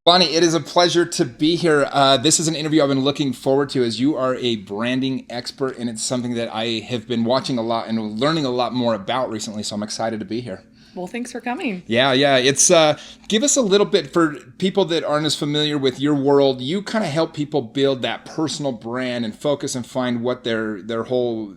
Bonnie, it is a pleasure to be here. This is an interview I've been looking forward to as you are a branding expert, and it's something that I have been watching a lot and learning a lot more about recently, so I'm excited to be here. Well, thanks for coming. Yeah. It's give us a little bit for people that aren't as familiar with your world. You kind of help people build that personal brand and focus and find what their whole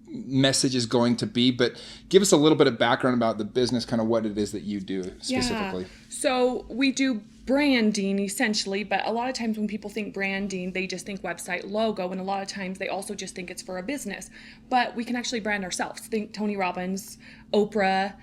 message is going to be, but give us a little bit of background about the business, kind of what it is that you do specifically. Yeah. So we do branding essentially, but a lot of times when people think branding, they just think website logo, and a lot of times they also just think it's for a business. But we can actually brand ourselves. Think Tony Robbins, Oprah,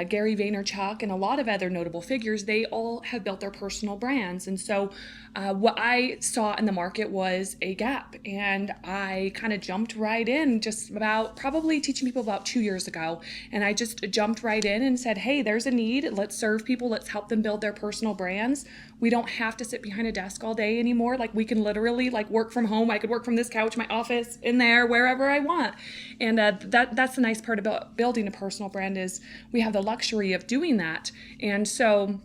Gary Vaynerchuk, and a lot of other notable figures. They all have built their personal brands. And so what I saw in the market was a gap, and I kind of jumped right in just about probably teaching people about 2 years ago. And I just jumped right in and said, hey, there's a need. Let's serve people. Let's help them build their personal brands. We don't have to sit behind a desk all day anymore. Like, we can literally work from home. I could work from this couch, my office, in there, wherever I want. And that's the nice part about building a personal brand is we have the luxury of doing that. And so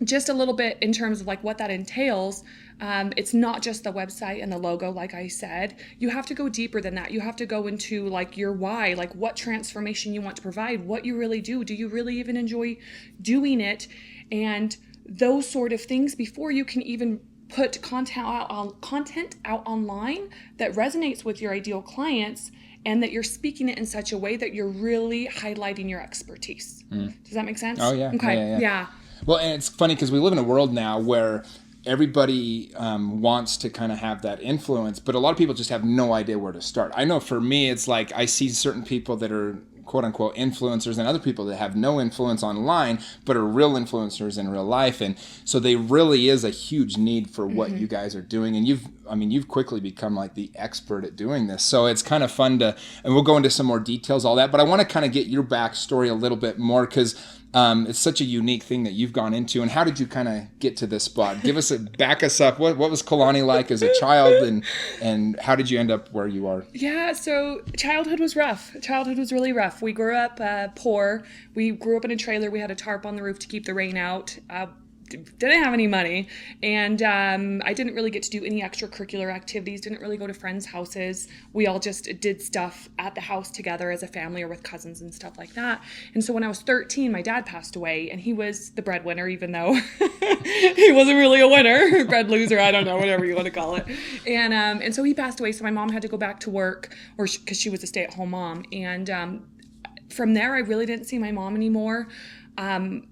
just a little bit in terms of what that entails. It's not just the website and the logo, like I said. You have to go deeper than that. You have to go into your why, what transformation you want to provide, what you really do. Do you really even enjoy doing it? And those sort of things before you can even put content out online that resonates with your ideal clients, and that you're speaking it in such a way that you're really highlighting your expertise. Does that make sense? Oh, yeah. Okay. Yeah. Well, and it's funny because we live in a world now where everybody wants to kind of have that influence, but a lot of people just have no idea where to start. I know for me, it's I see certain people that are quote unquote influencers and other people that have no influence online but are real influencers in real life, and so there really is a huge need for what you guys are doing, and you've quickly become the expert at doing this, so it's kind of fun to, and we'll go into some more details, all that, but I want to kind of get your backstory a little bit more because it's such a unique thing that you've gone into. And how did you kind of get to this spot? Back us up. What was Caloni like as a child, and how did you end up where you are? Yeah, so childhood was rough. Childhood was really rough. We grew up poor. We grew up in a trailer. We had a tarp on the roof to keep the rain out. Didn't have any money, and I didn't really get to do any extracurricular activities, didn't really go to friends' houses. We all just did stuff at the house together as a family or with cousins and stuff like that. And so when I was 13, my dad passed away, and he was the breadwinner, even though he wasn't really a winner, bread loser, I don't know, whatever you want to call it. And so he passed away, so my mom had to go back to work, because she was a stay-at-home mom. And from there, I really didn't see my mom anymore. I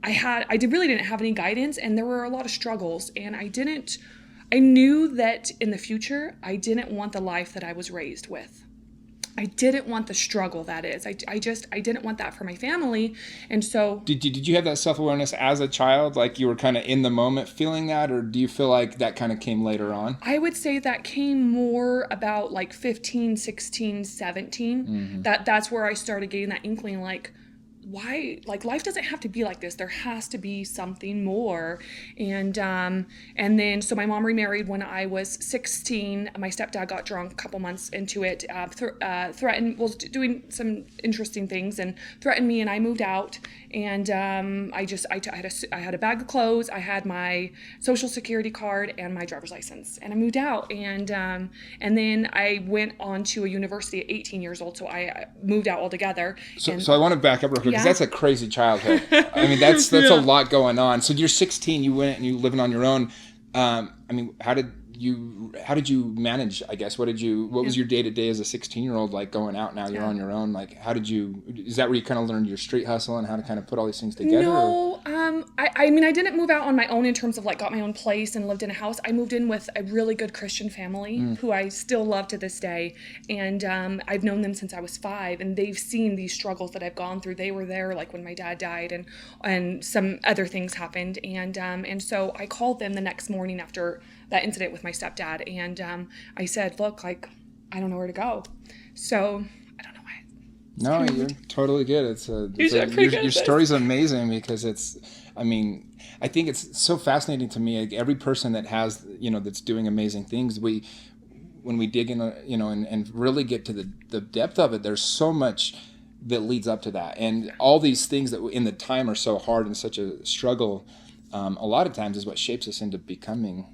really didn't have any guidance, and there were a lot of struggles, and I knew that in the future, I didn't want the life that I was raised with. I didn't want the struggle that is. I didn't want that for my family. And so did you have that self-awareness as a child? You were kind of in the moment feeling that, or do you feel like that kind of came later on? I would say that came more about 15, 16, 17. That's where I started getting that inkling, why, life doesn't have to be like this. There has to be something more. And then, so my mom remarried when I was 16. My stepdad got drunk a couple months into it, threatened, was doing some interesting things and threatened me, and I moved out. And I had a bag of clothes, I had my social security card and my driver's license, and I moved out. And then I went on to a university at 18 years old, so I moved out altogether. So I want to back up real quick, because that's a crazy childhood. I mean, that's a lot going on. So you're 16, you went and you living on your own. How did you manage, I guess? What was your day-to-day as a 16-year-old going out? Now you're on your own. Is that where you kind of learned your street hustle and how to kind of put all these things together? No, I didn't move out on my own in terms of got my own place and lived in a house. I moved in with a really good Christian family who I still love to this day. And I've known them since I was 5, and they've seen these struggles that I've gone through. They were there when my dad died and some other things happened. And so I called them the next morning after that incident with my stepdad, and I said, look, I don't know where to go. So I don't know why. No, you're totally good. Your story's amazing because I think it's so fascinating to me. Every person that has, that's doing amazing things, when we dig in, and really get to the depth of it, there's so much that leads up to that, and all these things that in the time are so hard and such a struggle. a lot of times is what shapes us into becoming,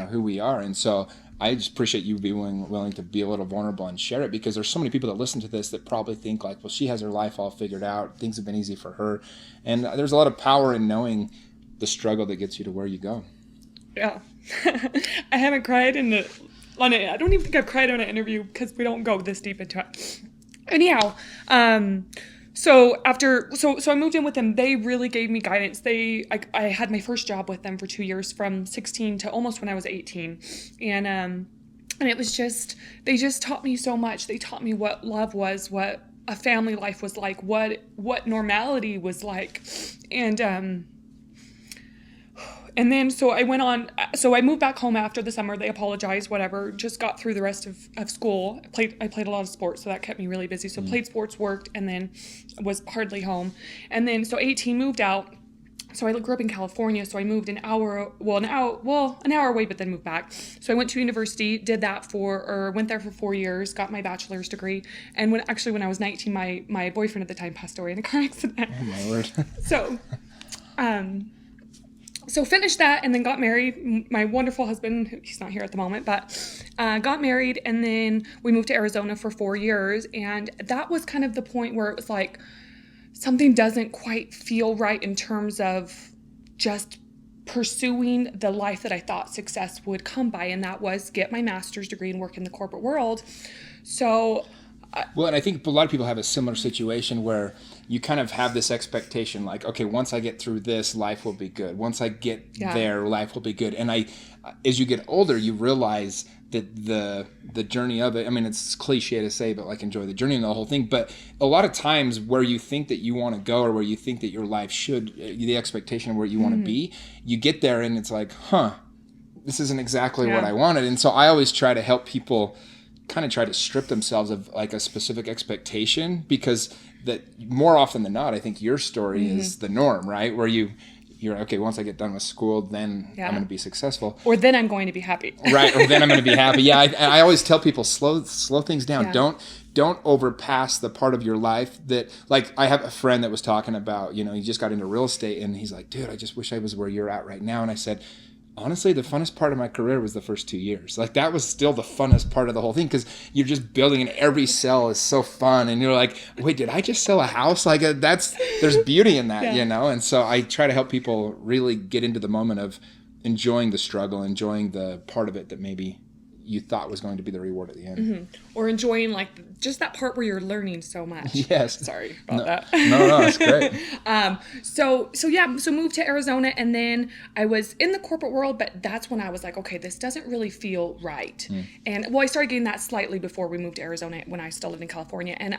who we are. And so I just appreciate you being willing to be a little vulnerable and share it, because there's so many people that listen to this that probably think like, well, she has her life all figured out. Things have been easy for her. And there's a lot of power in knowing the struggle that gets you to where you go. Yeah. I haven't cried I don't even think I've cried on an interview because we don't go this deep into it. Anyhow, so I moved in with them. They really gave me guidance. I had my first job with them for 2 years, from 16 to almost when I was 18. And it was just, they just taught me so much. They taught me what love was, what a family life was like, what normality was like. And then, so I moved back home after the summer. They apologized, whatever, just got through the rest of school. I played a lot of sports, so that kept me really busy. So played sports, worked, and then was hardly home. And then, so 18, moved out. So I grew up in California, so I moved an hour away, but then moved back. So I went to university, went there for 4 years, got my bachelor's degree. And when I was 19, my boyfriend at the time passed away in a car accident. Oh my word. So finished that and then got married. My wonderful husband, he's not here at the moment, but got married, and then we moved to Arizona for 4 years. And that was kind of the point where it was like, something doesn't quite feel right in terms of just pursuing the life that I thought success would come by. And that was get my master's degree and work in the corporate world. So... Well, and I think a lot of people have a similar situation where you kind of have this expectation like, okay, once I get through this, life will be good. Once I get there, life will be good. And as you get older, you realize that the journey of it, I mean, it's cliche to say, but like enjoy the journey and the whole thing. But a lot of times where you think that you want to go, or where you think that your life should, the expectation of where you want to be, you get there and it's like, this isn't exactly what I wanted. And so I always try to help people kind of try to strip themselves of like a specific expectation, because that more often than not, I think your story is the norm, right? Where you're okay, once I get done with school, then I'm going to be successful. Or then I'm going to be happy. Right. Or then I'm going to be happy. Yeah. I always tell people, slow things down. Yeah. Don't overpass the part of your life that, like, I have a friend that was talking about, he just got into real estate, and he's like, dude, I just wish I was where you're at right now. And I said, honestly, the funnest part of my career was the first 2 years. Like, that was still the funnest part of the whole thing, because you're just building, and every sell is so fun. And you're like, wait, did I just sell a house? Like, there's beauty in that, And so I try to help people really get into the moment of enjoying the struggle, enjoying the part of it that maybe you thought was going to be the reward at the end. Or enjoying like just that part where you're learning so much. Yes. Sorry about that. No, it's great. So moved to Arizona, and then I was in the corporate world, but that's when I was like, okay, this doesn't really feel right. And I started getting that slightly before we moved to Arizona when I still lived in California. And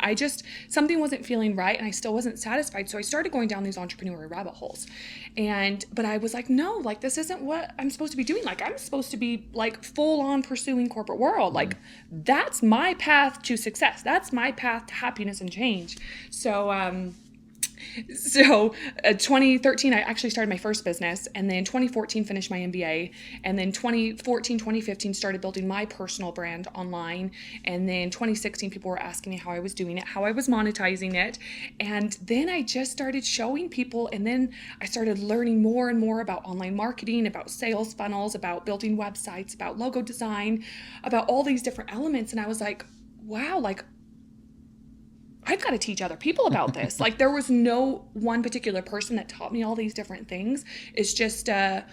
something wasn't feeling right, and I still wasn't satisfied. So I started going down these entrepreneurial rabbit holes. But I was like, no, like this isn't what I'm supposed to be doing. Like I'm supposed to be like full on pursuing corporate world. Like that's my path to success. That's my path to happiness and change. So 2013, I actually started my first business, and then 2014 finished my MBA, and then 2014, 2015 started building my personal brand online, and then 2016 people were asking me how I was doing it, how I was monetizing it, and then I just started showing people, and then I started learning more and more about online marketing, about sales funnels, about building websites, about logo design, about all these different elements, and I was like, wow, like I've got to teach other people about this. Like there was no one particular person that taught me all these different things. It's just a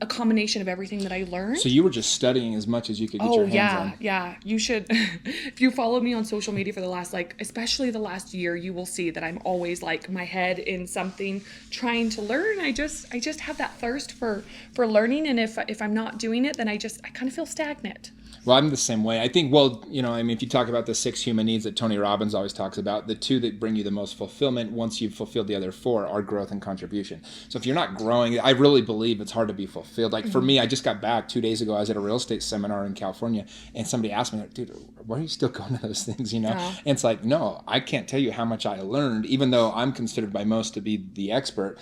combination of everything that I learned. So you were just studying as much as you could get your hands on. Yeah. You should, if you follow me on social media for the last, especially the last year, you will see that I'm always like my head in something trying to learn. I just have that thirst for learning. And if I'm not doing it, then I kind of feel stagnant. Well, I'm the same way. I think, if you talk about the 6 human needs that Tony Robbins always talks about, the 2 that bring you the most fulfillment once you've fulfilled the other 4 are growth and contribution. So if you're not growing, I really believe it's hard to be fulfilled. Like for me, I just got back 2 days ago. I was at a real estate seminar in California, and somebody asked me, dude, why are you still going to those things, And it's like, no, I can't tell you how much I learned, even though I'm considered by most to be the expert.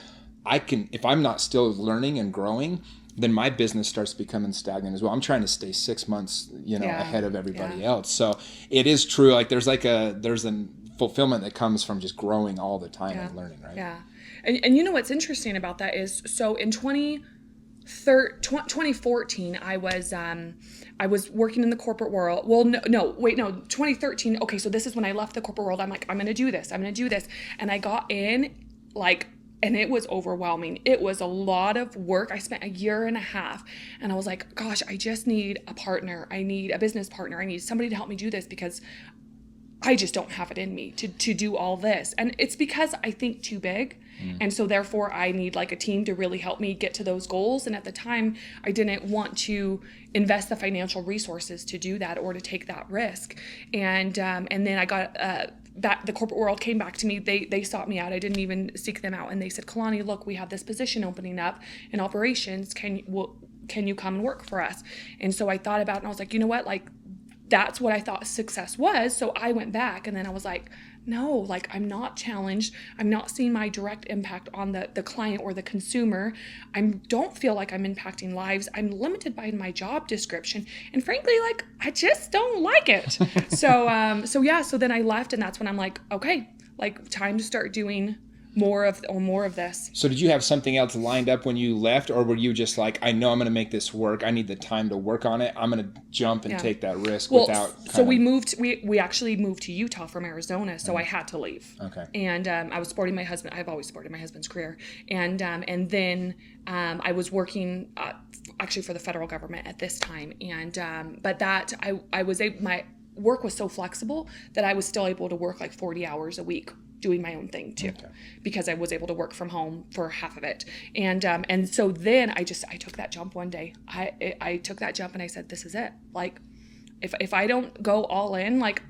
If I'm not still learning and growing, then my business starts becoming stagnant as well. I'm trying to stay 6 months, ahead of everybody else. So it is true. Like there's a fulfillment that comes from just growing all the time and learning, right? Yeah. And you know what's interesting about that is, so in 2014, I was working in the corporate world. Well, no, 2013. Okay, so this is when I left the corporate world. I'm like, I'm going to do this. And I got in, like, and it was overwhelming. It was a lot of work. I spent a year and a half, and I was like, gosh, I just need a partner. I need a business partner. I need somebody to help me do this, because I just don't have it in me to do all this. And it's because I think too big. And so therefore I need like a team to really help me get to those goals. And at the time I didn't want to invest the financial resources to do that or to take that risk. And then I got, the corporate world came back to me. They sought me out. I didn't even seek them out. And they said, Caloni, look, we have this position opening up in operations. Can you come and work for us? And so I thought about it, and I was like, you know what? Like, that's what I thought success was. So I went back, and then I was like, no, like, I'm not challenged. I'm not seeing my direct impact on the client or the consumer. I don't feel like I'm impacting lives. I'm limited by my job description. And frankly, like, I just don't like it. So then I left, and that's when I'm like, okay, like, time to start doing more of this. So did you have something else lined up when you left, or were you just like, I know I'm going to make this work. I need the time to work on it. I'm going to jump and take that risk without. We actually moved to Utah from Arizona, so I had to leave. Okay. And I was supporting my husband. I've always supported my husband's career. And then I was working actually for the federal government at this time. And but that I was able, my work was so flexible that I was still able to work like 40 hours a week, doing my own thing too, because I was able to work from home for half of it. And so then I took that jump one day. I took that jump, and I said, this is it. Like, if I don't go all in, like,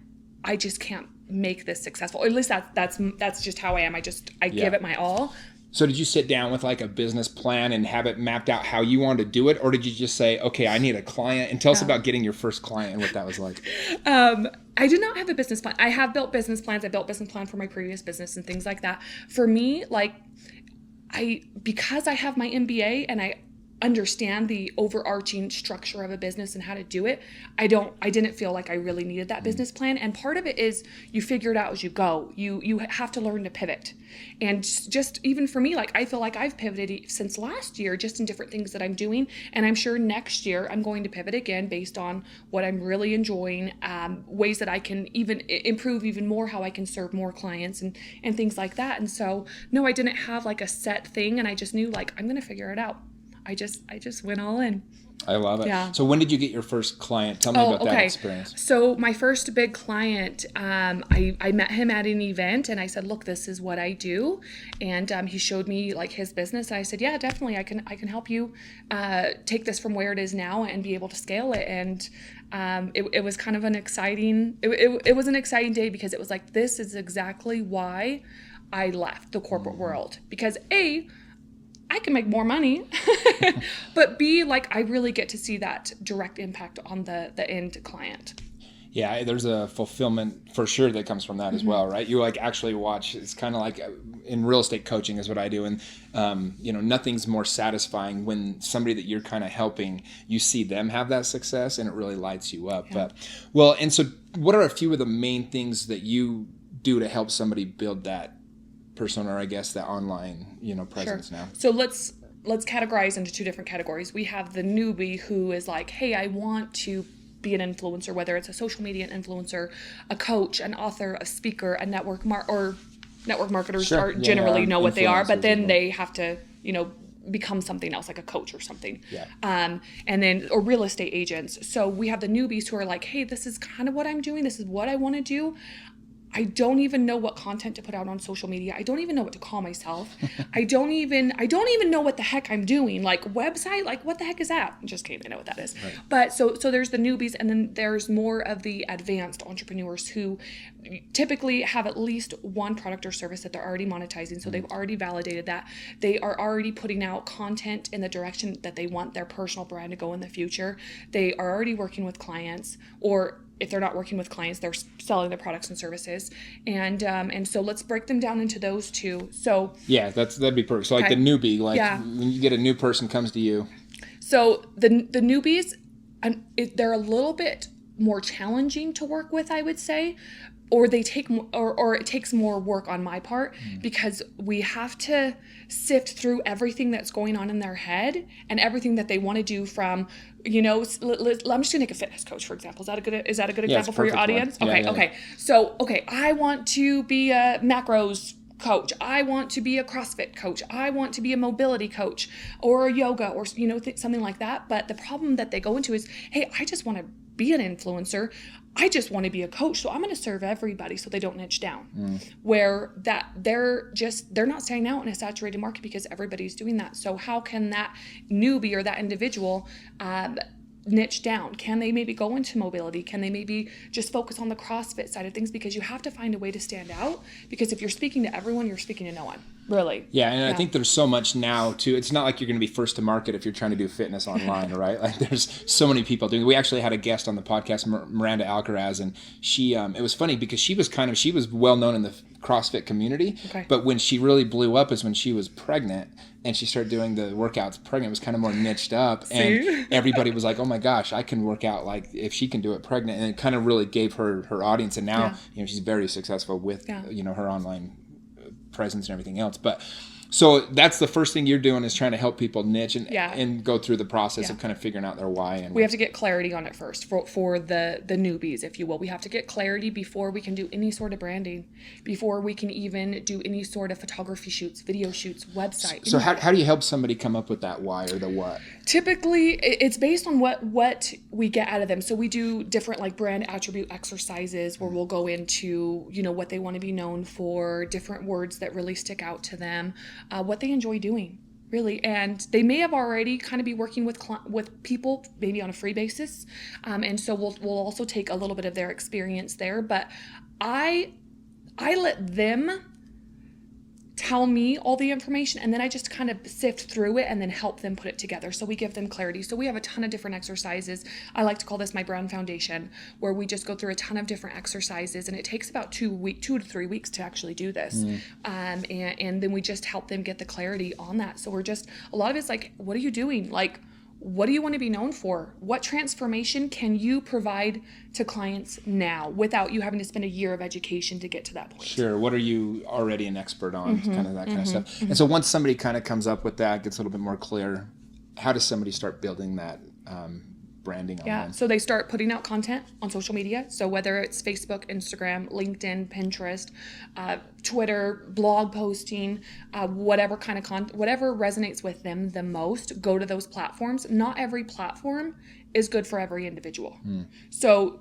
I just can't make this successful. Or at least that's just how I am. I give it my all. So did you sit down with like a business plan and have it mapped out how you wanted to do it? Or did you just say, okay, I need a client? And tell us about getting your first client and what that was like. I did not have a business plan. I have built business plans. I built business plan for my previous business and things like that. For me, like, because I have my MBA and I understand the overarching structure of a business and how to do it, I didn't feel like I really needed that business plan. And part of it is you figure it out as you go. You have to learn to pivot. And just even for me, like, I feel like I've pivoted since last year, just in different things that I'm doing. And I'm sure next year I'm going to pivot again based on what I'm really enjoying, ways that I can even improve even more, how I can serve more clients and things like that. And so, no, I didn't have like a set thing, and I just knew, like, I'm going to figure it out. I just went all in. I love it. Yeah. So when did you get your first client? Tell me about that experience. So my first big client, I met him at an event, and I said, look, this is what I do. And he showed me like his business. I said, yeah, definitely. I can help you take this from where it is now and be able to scale it. And it was kind of an exciting, it was an exciting day, because it was like, this is exactly why I left the corporate world, because I can make more money, but B, like, I really get to see that direct impact on the end client. Yeah, there's a fulfillment for sure that comes from that as well, right? You like actually watch, it's kind of like in real estate coaching is what I do. And, nothing's more satisfying when somebody that you're kind of helping, you see them have that success, and it really lights you up. Yeah. And so what are a few of the main things that you do to help somebody build that persona, or I guess that online, presence now? So let's categorize into two different categories. We have the newbie who is like, hey, I want to be an influencer, whether it's a social media influencer, a coach, an author, a speaker, a network marketers generally know what they are, but then they have to, become something else, like a coach or something. Yeah. Or real estate agents. So we have the newbies who are like, hey, this is kind of what I'm doing. This is what I want to do. I don't even know what content to put out on social media. I don't even know what to call myself. I don't even know what the heck I'm doing. Like, website, like, what the heck is that? Just kidding, I know what that is. Right. But so there's the newbies, and then there's more of the advanced entrepreneurs who typically have at least one product or service that they're already monetizing. So they've already validated that. They are already putting out content in the direction that they want their personal brand to go in the future. They are already working with clients, or if they're not working with clients, they're selling their products and services. And so let's break them down into those two. So yeah, that'd be perfect. So like the newbie, when you get a new person comes to you. So the newbies, they're a little bit more challenging to work with, I would say, or they take or it takes more work on my part because we have to sift through everything that's going on in their head and everything that they want to do from, I'm just gonna make a fitness coach, for example. Is that a good example for your audience? One. Yeah, okay. So, I want to be a macros coach. I want to be a CrossFit coach. I want to be a mobility coach or a yoga or, something like that. But the problem that they go into is, hey, I just want to be an influencer. I just want to be a coach. So I'm going to serve everybody so they don't niche down. Where that they're not staying out in a saturated market because everybody's doing that. So how can that newbie or that individual niche down? Can they maybe go into mobility? Can they maybe just focus on the CrossFit side of things? Because you have to find a way to stand out, because if you're speaking to everyone, you're speaking to no one, really. Yeah, and I think there's so much now too. It's not like you're going to be first to market if you're trying to do fitness online, right? Like there's so many people doing. We actually had a guest on the podcast, Miranda Alcaraz, and she it was funny because she was well known in the CrossFit community, but when she really blew up is when she was pregnant and she started doing the workouts pregnant. It was kind of more niched up and everybody was like, oh my gosh, I can work out like if she can do it pregnant, and it kind of really gave her audience, and now she's very successful with her online presence and everything else. But so that's the first thing you're doing, is trying to help people niche and go through the process of kind of figuring out their why. And we have to get clarity on it first for the newbies, if you will. We have to get clarity before we can do any sort of branding, before we can even do any sort of photography shoots, video shoots, website. So how do you help somebody come up with that why or the what? Typically, it's based on what we get out of them. So we do different like brand attribute exercises where we'll go into, what they want to be known for, different words that really stick out to them, what they enjoy doing, really. And they may have already kind of be working with people maybe on a free basis. And so we'll also take a little bit of their experience there. But I let them tell me all the information, and then I just kind of sift through it and then help them put it together. So we give them clarity. So we have a ton of different exercises. I like to call this my brand foundation, where we just go through a ton of different exercises, and it takes about 2 to 3 weeks to actually do this. And then we just help them get the clarity on that. So a lot of it's like, what are you doing? Like, what do you want to be known for? What transformation can you provide to clients now without you having to spend a year of education to get to that point? Sure. What are you already an expert on? Kind of that kind of stuff. And so once somebody kind of comes up with that, gets a little bit more clear, how does somebody start building that branding online? Yeah, so they start putting out content on social media. So whether it's Facebook, Instagram, LinkedIn, Pinterest, Twitter, blog posting, whatever kind of content, whatever resonates with them the most, go to those platforms. Not every platform is good for every individual. So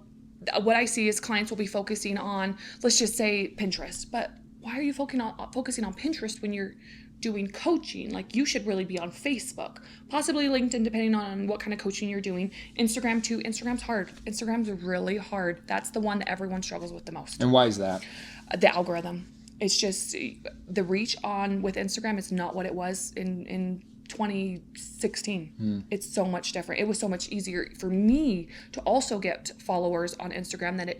what I see is clients will be focusing on, let's just say Pinterest, but why are you focusing on Pinterest when you're doing coaching? Like, you should really be on Facebook, possibly LinkedIn, depending on what kind of coaching you're doing. Instagram too. Instagram's hard. Instagram's really hard. That's the one that everyone struggles with the most. And why is that? The algorithm. It's just the reach with Instagram is not what it was in 2016. It's so much different. It was so much easier for me to also get followers on Instagram than it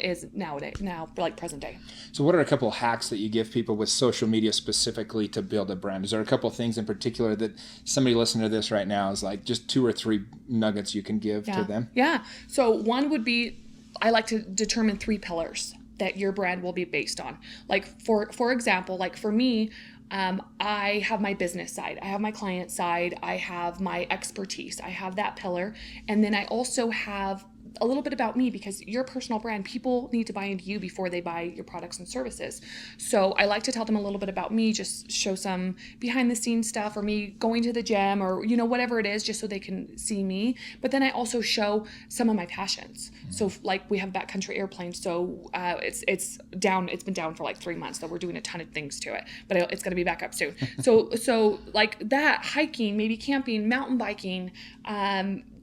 is now, like present day. So what are a couple of hacks that you give people with social media specifically to build a brand? Is there a couple of things in particular that somebody listening to this right now is like just 2 or 3 nuggets you can give to them? Yeah. So one would be, I like to determine 3 pillars that your brand will be based on. Like for example, like for me, I have my business side, I have my client side, I have my expertise, I have that pillar. And then I also have a little bit about me, because you're a personal brand. People need to buy into you before they buy your products and services. So I like to tell them a little bit about me, just show some behind the scenes stuff, or me going to the gym, or whatever it is, just so they can see me. But then I also show some of my passions. So like we have backcountry airplanes, so it's been down for like 3 months, so we're doing a ton of things to it, but it's going to be back up soon. So like that, hiking, maybe camping, mountain biking,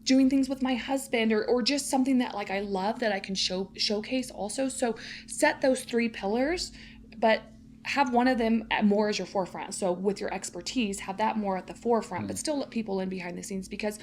doing things with my husband, or just something that like I love that I can showcase also. So set those 3 pillars, but have one of them more as your forefront. So with your expertise, have that more at the forefront, but still let people in behind the scenes, because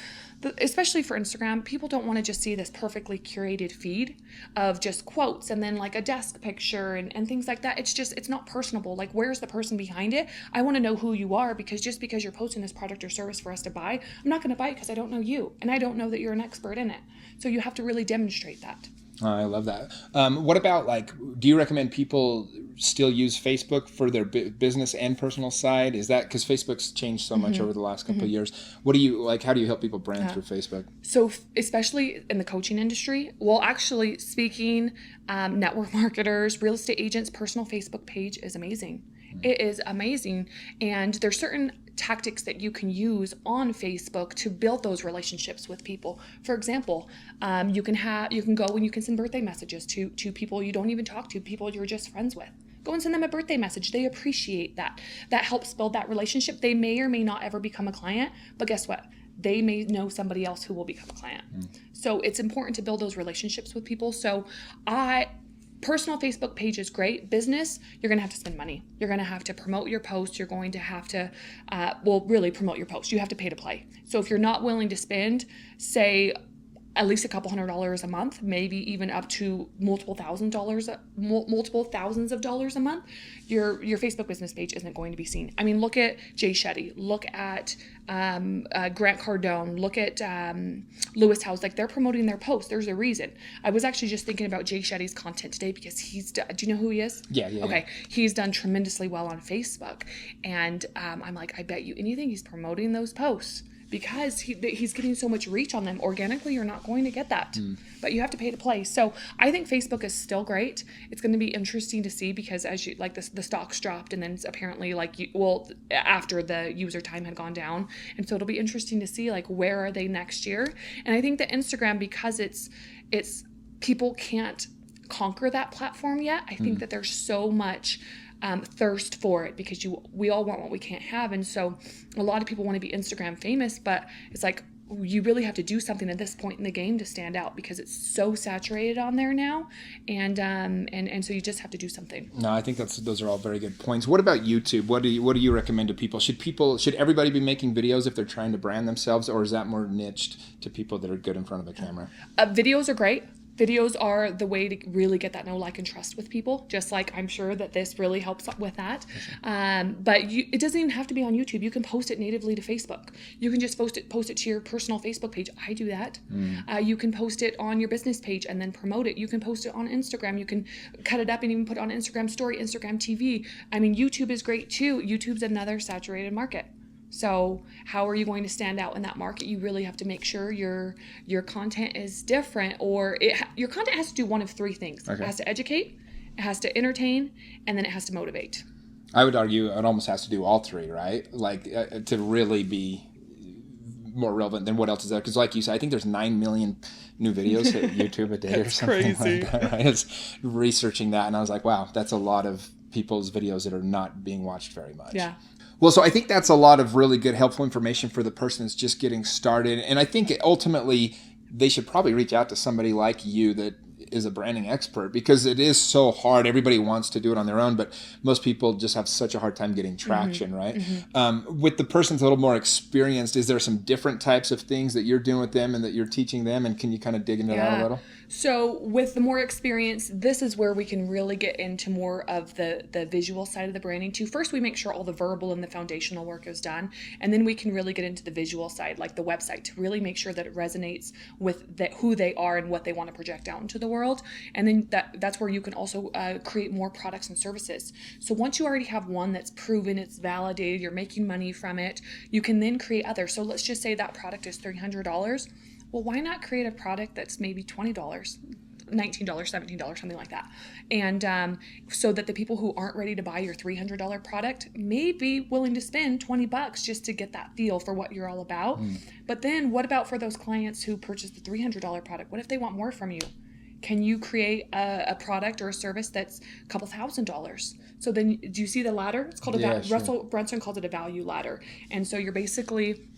especially for Instagram, people don't want to just see this perfectly curated feed of just quotes and then like a desk picture and things like that. It's not personable. Like, where's the person behind it? I want to know who you are, because just because you're posting this product or service for us to buy, I'm not going to buy it because I don't know you, and I don't know that you're an expert in it. So you have to really demonstrate that. I love that. What about like, do you recommend people still use Facebook for their business and personal side? Is that because Facebook's changed so much over the last couple of years? What do you like? How do you help people brand through Facebook? So especially in the coaching industry, well, actually speaking, network marketers, real estate agents, personal Facebook page is amazing. It is amazing. And there's certain tactics that you can use on Facebook to build those relationships with people. For example, you can go and you can send birthday messages to people you don't even talk to, people you're just friends with. Go and send them a birthday message. They appreciate that. That helps build that relationship. They may or may not ever become a client, but guess what? They may know somebody else who will become a client. So it's important to build those relationships with people. So personal Facebook page is great. Business, you're going to have to spend money. You're going to have to promote your post. You're going to have to, really promote your post. You have to pay to play. So if you're not willing to spend, say, at least a couple $100s a month, maybe even up to multiple thousands of dollars a month, your Facebook business page isn't going to be seen. I mean, look at Jay Shetty, look at Grant Cardone, look at Lewis Howes. Like, they're promoting their posts. There's a reason. I was actually just thinking about Jay Shetty's content today because do you know who he is? Yeah. Okay, he's done tremendously well on Facebook, and I'm like, I bet you anything he's promoting those posts, because he's getting so much reach on them. Organically, you're not going to get that, but you have to pay to play. So I think Facebook is still great. It's going to be interesting to see, because as you like the stocks dropped, and then it's apparently after the user time had gone down, and so it'll be interesting to see like where are they next year. And I think that Instagram, because it's people can't conquer that platform yet. I think that there's so much thirst for it, because we all want what we can't have. And so a lot of people want to be Instagram famous, but it's like, you really have to do something at this point in the game to stand out, because it's so saturated on there now. And so you just have to do something. No, I think those are all very good points. What about YouTube? What do you recommend to people? Should everybody be making videos if they're trying to brand themselves, or is that more niched to people that are good in front of a camera? Videos are great. Videos are the way to really get that know, like, and trust with people, just like I'm sure that this really helps with that. But it doesn't even have to be on YouTube. You can post it natively to Facebook. You can just post it to your personal Facebook page. I do that. You can post it on your business page and then promote it. You can post it on Instagram. You can cut it up and even put it on Instagram Story, Instagram TV. I mean, YouTube is great too. YouTube's another saturated market. So how are you going to stand out in that market? You really have to make sure your content is different, or your content has to do one of three things. Okay. It has to educate, it has to entertain, and then it has to motivate. I would argue it almost has to do all three, right? Like to really be more relevant than what else is there. Because like you said, I think there's 9 million new videos hit YouTube a day or something crazy. Like that, right? I was researching that, and I was like, wow, that's a lot of people's videos that are not being watched very much. Yeah. Well, so I think that's a lot of really good, helpful information for the person that's just getting started. And I think ultimately they should probably reach out to somebody like you that is a branding expert, because it is so hard. Everybody wants to do it on their own, but most people just have such a hard time getting traction, right? With the person's a little more experienced, is there some different types of things that you're doing with them and that you're teaching them? And can you kind of dig into that a little? So with the more experience, this is where we can really get into more of the visual side of the branding too. First, we make sure all the verbal and the foundational work is done, and then we can really get into the visual side, like the website, to really make sure that it resonates with who they are and what they want to project out into the world. And then that's where you can also create more products and services. So once you already have one that's proven, it's validated, you're making money from it, you can then create others. So let's just say that product is $300. Well, why not create a product that's maybe $20, $19, $17, something like that? And so that the people who aren't ready to buy your $300 product may be willing to spend $20 just to get that feel for what you're all about. But then what about for those clients who purchased the $300 product? What if they want more from you? Can you create a product or a service that's a couple $1,000s? So then, do you see the ladder? It's called Russell Brunson called it a value ladder. And so you're basically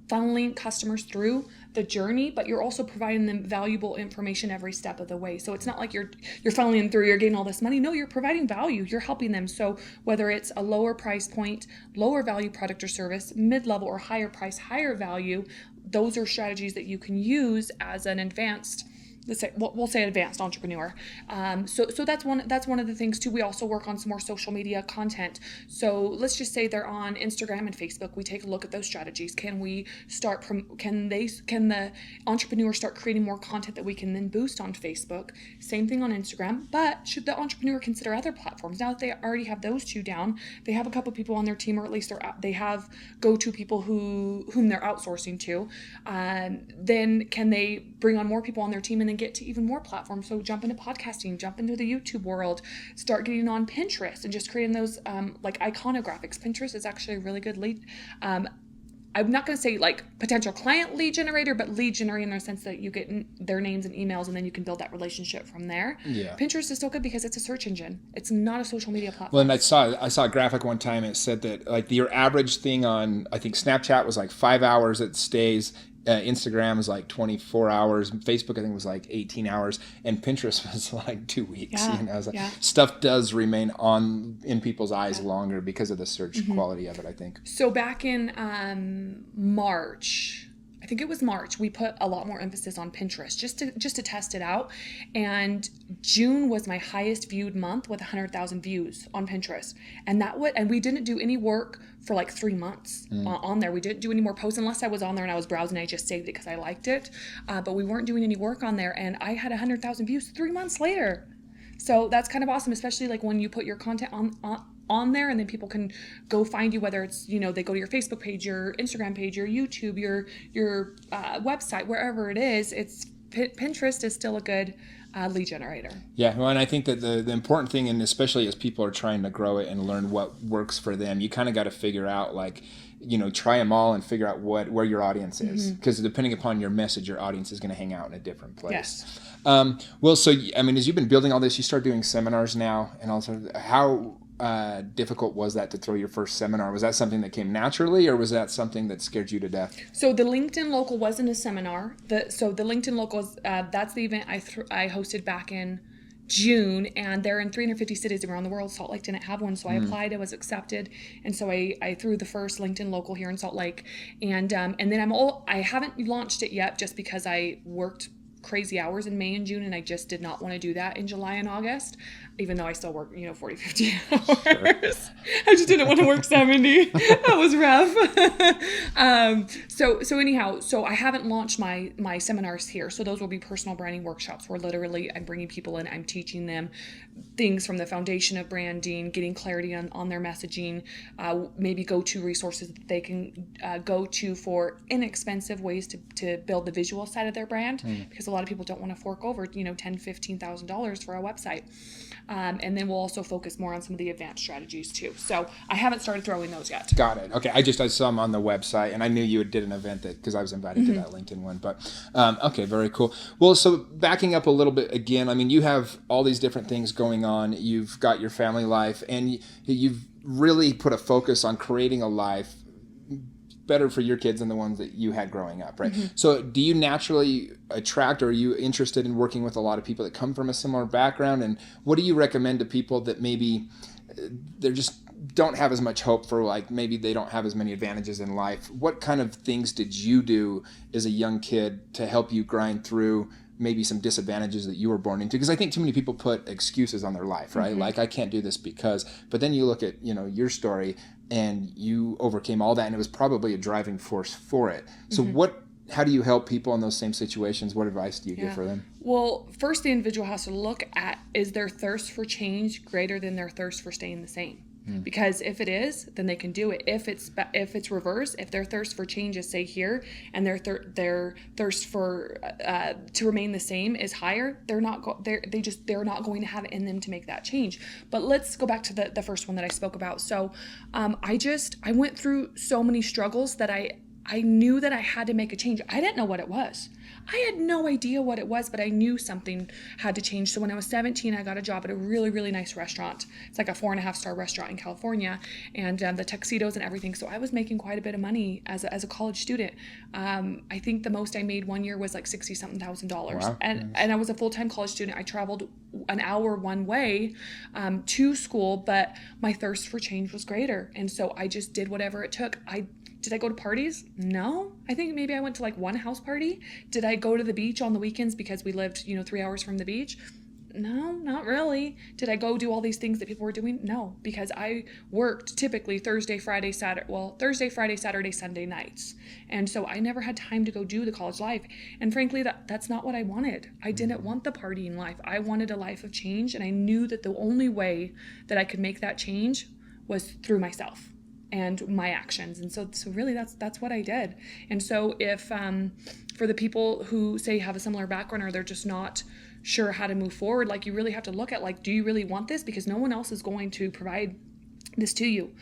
funneling customers through the journey, but you're also providing them valuable information every step of the way. So it's not like you're funneling them through, you're getting all this money. No, you're providing value. You're helping them. So whether it's a lower price point, lower value product or service, mid-level or higher price, higher value, those are strategies that you can use as an advanced let's say we'll say advanced entrepreneur. So that's one of the things too. We also work on some more social media content. So let's just say they're on Instagram and Facebook. We take a look at those strategies. Can we start? Can the entrepreneur start creating more content that we can then boost on Facebook? Same thing on Instagram. But should the entrepreneur consider other platforms? Now that they already have those two down, they have a couple people on their team, or at least they have go-to people whom they're outsourcing to. Then can they bring on more people on their team and then get to even more platforms? So jump into podcasting, jump into the YouTube world, start getting on Pinterest and just creating those like iconographics. Pinterest is actually a really good lead. I'm not going to say like potential client lead generator, but lead generator in the sense that you get their names and emails and then you can build that relationship from there. Yeah. Pinterest is still good because it's a search engine. It's not a social media platform. Well, and I saw a graphic one time. It said that like your average thing on, I think Snapchat was like 5 hours it stays. Instagram was like 24 hours. Facebook, I think, was like 18 hours. And Pinterest was like 2 weeks. Yeah, You know, it's like, yeah. stuff does remain in people's eyes longer because of the search quality of it, I think. So back in March, I think it was March, we put a lot more emphasis on Pinterest just to test it out. And June was my highest viewed month with 100,000 views on Pinterest. And we didn't do any work for like 3 months on there. We didn't do any more posts unless I was on there and I was browsing. I just saved it because I liked it. But we weren't doing any work on there. And I had 100,000 views 3 months later. So that's kind of awesome, especially like when you put your content on there and then people can go find you, whether it's, you know, they go to your Facebook page, your Instagram page, your YouTube, your website, wherever it is. It's Pinterest is still a good lead generator. Yeah, well, and I think that the important thing, and especially as people are trying to grow it and learn what works for them, you kind of got to figure out, like, you know, try them all and figure out where your audience is, because depending upon your message, your audience is going to hang out in a different place. Yes. Well, so I mean, as you've been building all this, you start doing seminars now, and also how difficult was that to throw your first seminar? Was that something that came naturally, or was that something that scared you to death? So the LinkedIn Local wasn't a seminar. The LinkedIn Local is that's the event I hosted back in June, and they're in 350 cities around the world. Salt Lake didn't have one, so I applied. I was accepted, and so I threw the first LinkedIn Local here in Salt Lake, and then I haven't launched it yet just because I worked crazy hours in May and June, and I just did not want to do that in July and August, even though I still work, 40, 50 hours. Sure. I just didn't want to work 70. That was rough. So anyhow, I haven't launched my seminars here. So those will be personal branding workshops where literally I'm bringing people in, I'm teaching them things from the foundation of branding, getting clarity on their messaging, maybe go-to resources that they can go to for inexpensive ways to build the visual side of their brand, because a lot of people don't want to fork over, $10,000, $15,000 for a website. And then we'll also focus more on some of the advanced strategies too. So I haven't started throwing those yet. Got it. Okay. I saw them on the website, and I knew you did an event because I was invited to that LinkedIn one. But okay, very cool. Well, so backing up a little bit again, I mean, you have all these different things going on. You've got your family life, and you've really put a focus on creating a life better for your kids than the ones that you had growing up, right? So do you naturally attract, or are you interested in working with a lot of people that come from a similar background? And what do you recommend to people that maybe they just don't have as much hope for, like, maybe they don't have as many advantages in life? What kind of things did you do as a young kid to help you grind through maybe some disadvantages that you were born into? Because I think too many people put excuses on their life, right? Like, I can't do this because, but then you look at, your story, and you overcame all that, and it was probably a driving force for it. So how do you help people in those same situations? What advice do you give for them? Well, first the individual has to look at, is their thirst for change greater than their thirst for staying the same? Because if it is, then they can do it. If it's reverse, if their thirst for change is, say, here, and their thirst for to remain the same is higher, they're not going to have it in them to make that change. But let's go back to the first one that I spoke about. So I went through so many struggles that I knew that I had to make a change. I didn't know what it was. I had no idea what it was, but I knew something had to change. So when I was 17, I got a job at a really, really nice restaurant. It's like a 4.5-star restaurant in California, and the tuxedos and everything. So I was making quite a bit of money as a college student. I think the most I made one year was like $60-something thousand. Wow. And I was a full-time college student. I traveled an hour one way to school, but my thirst for change was greater. And so I just did whatever it took. Did I go to parties? No. I think maybe I went to like one house party. Did I go to the beach on the weekends because we lived, 3 hours from the beach? No, not really. Did I go do all these things that people were doing? No, because I worked typically Thursday, Friday, Saturday, Sunday nights. And so I never had time to go do the college life. And frankly, that's not what I wanted. I didn't want the partying life. I wanted a life of change. And I knew that the only way that I could make that change was through myself and my actions. And so really that's what I did. And so if for the people who say have a similar background or they're just not sure how to move forward, like you really have to look at like, do you really want this? Because no one else is going to provide this to you.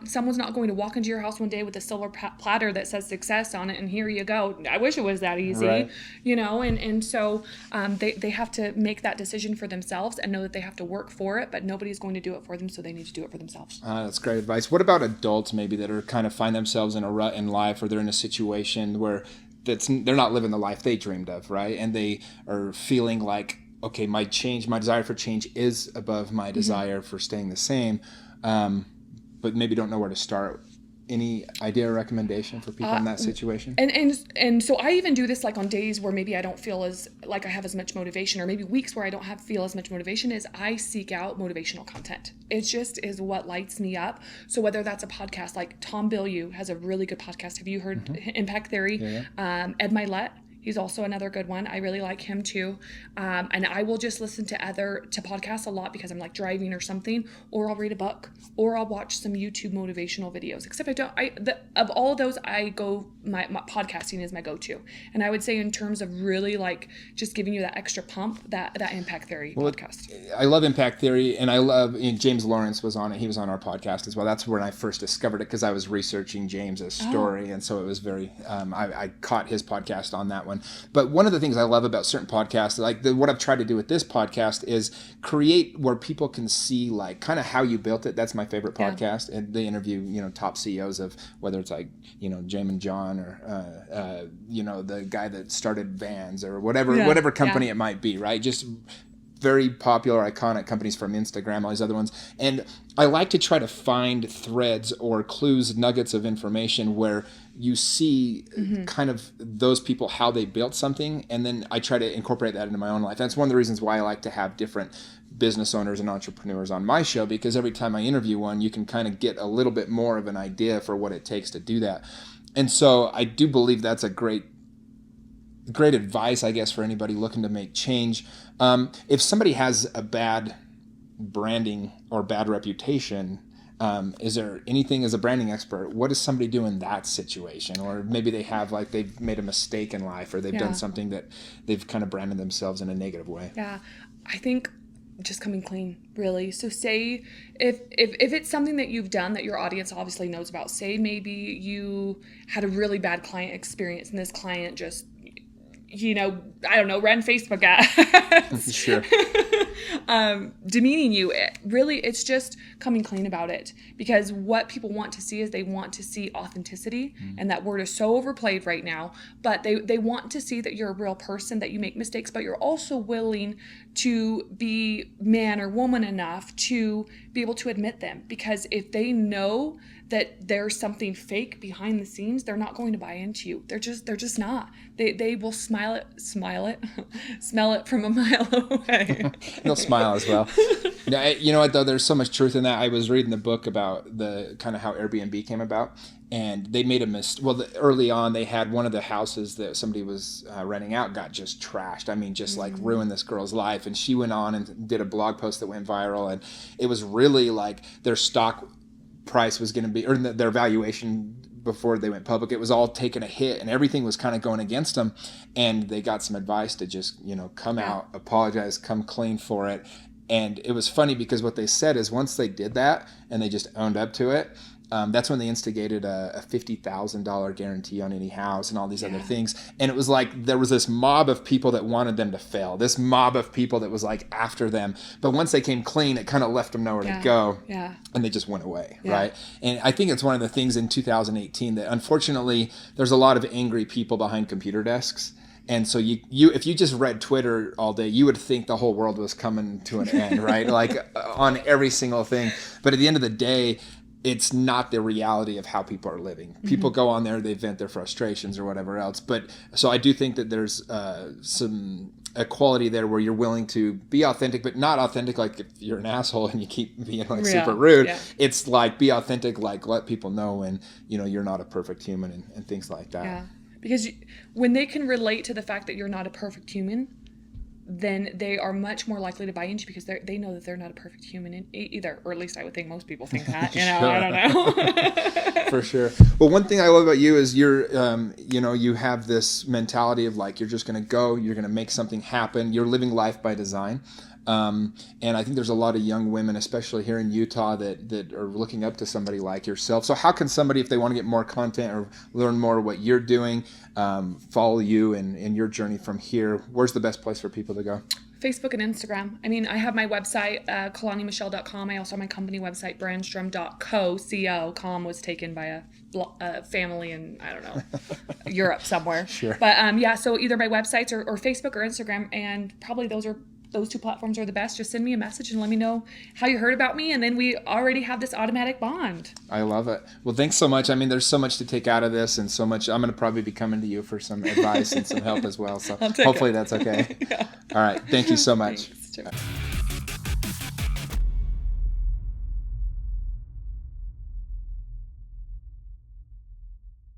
Someone's not going to walk into your house one day with a silver platter that says success on it and here you go. I wish it was that easy, right. And so they have to make that decision for themselves and know that they have to work for it, but nobody's going to do it for them, so they need to do it for themselves. That's great advice. What about adults maybe that are kind of find themselves in a rut in life, or they're in a situation where they're not living the life they dreamed of, right? And they are feeling like, okay, my desire for change is above my desire for staying the same, but maybe don't know where to start. Any idea or recommendation for people in that situation? And so I even do this like on days where maybe I don't feel as like I have as much motivation, or maybe weeks where I don't feel as much motivation, is I seek out motivational content. It just is what lights me up. So whether that's a podcast, like Tom Bilyeu has a really good podcast. Have you heard Impact Theory? Yeah. Ed Milet. He's also another good one. I really like him too. And I will just listen to podcasts a lot because I'm like driving or something, or I'll read a book, or I'll watch some YouTube motivational videos. Except of all of those, my podcasting is my go-to. And I would say in terms of really like just giving you that extra pump, that Impact Theory podcast. I love Impact Theory, and I love, James Lawrence was on it. He was on our podcast as well. That's when I first discovered it, because I was researching James's story. And so it was very, I caught his podcast on that one. But one of the things I love about certain podcasts, like what I've tried to do with this podcast, is create where people can see like kind of how you built it. That's my favorite podcast. And they interview, top CEOs of whether it's like, Jamin John or, the guy that started Vans or whatever company it might be, right? Just very popular, iconic companies from Instagram, all these other ones. And I like to try to find threads or clues, nuggets of information where you see kind of those people, how they built something. And then I try to incorporate that into my own life. That's one of the reasons why I like to have different business owners and entrepreneurs on my show, because every time I interview one, you can kind of get a little bit more of an idea for what it takes to do that. And so I do believe that's a great advice, I guess, for anybody looking to make change. If somebody has a bad branding or bad reputation, is there anything, as a branding expert, what does somebody do in that situation? Or maybe they've made a mistake in life, or they've done something that they've kind of branded themselves in a negative way. Yeah, I think just coming clean, really. So say if it's something that you've done that your audience obviously knows about, say maybe you had a really bad client experience and this client just, ran Facebook ads. Sure. Demeaning you. It's just coming clean about it, because what people want to see is they want to see authenticity, and that word is so overplayed right now, but they want to see that you're a real person, that you make mistakes, but you're also willing to be man or woman enough to be able to admit them, because if they know that there's something fake behind the scenes, they're not going to buy into you. They're just not. They will smell it from a mile away. They'll smile as well. You know what though? There's so much truth in that. I was reading the book about the kind of how Airbnb came about, and they made a mistake. Well, early on, they had one of the houses that somebody was renting out got just trashed. I mean, just like ruined this girl's life. And she went on and did a blog post that went viral, and it was really like their stock price was going to be, or their valuation before they went public, it was all taking a hit, and everything was kind of going against them. And they got some advice to just, come out, apologize, come clean for it. And it was funny because what they said is once they did that and they just owned up to it, that's when they instigated a $50,000 guarantee on any house and all these other things. And it was like there was this mob of people that wanted them to fail, this mob of people that was like after them. But once they came clean, it kind of left them nowhere to go. Yeah. And they just went away, right? And I think it's one of the things in 2018 that unfortunately there's a lot of angry people behind computer desks. And so you if you just read Twitter all day, you would think the whole world was coming to an end, right? Like on every single thing. But at the end of the day, it's not the reality of how people are living. People go on there, they vent their frustrations or whatever else. But so I do think that there's some equality there where you're willing to be authentic, but not authentic like if you're an asshole and you keep being like super rude. Yeah. It's like be authentic, like let people know when, you know, you're not a perfect human and things like that. Yeah, because when they can relate to the fact that you're not a perfect human, then they are much more likely to buy into you because they know that they're not a perfect human either, or at least I would think most people think that. You know, sure. I don't know. For sure. Well, one thing I love about you is you're, you know, you have this mentality of like you're just going to go, you're going to make something happen. You're living life by design. And I think there's a lot of young women, especially here in Utah, that are looking up to somebody like yourself. So how can somebody, if they want to get more content or learn more what you're doing, follow you in your journey from here? Where's the best place for people to go? Facebook and Instagram. I mean, I have my website, calonimichelle.com. I also have my company website, brandstrom.co. Com was taken by a family in, I don't know, Europe somewhere. Sure. But yeah, so either my websites or Facebook or Instagram, and probably those two platforms are the best. Just send me a message and let me know how you heard about me, and then we already have this automatic bond. I love it. Well, thanks so much. I mean, there's so much to take out of this and so much. I'm going to probably be coming to you for some advice and some help as well. So hopefully that's okay. Yeah. All right. Thank you so much. Thanks.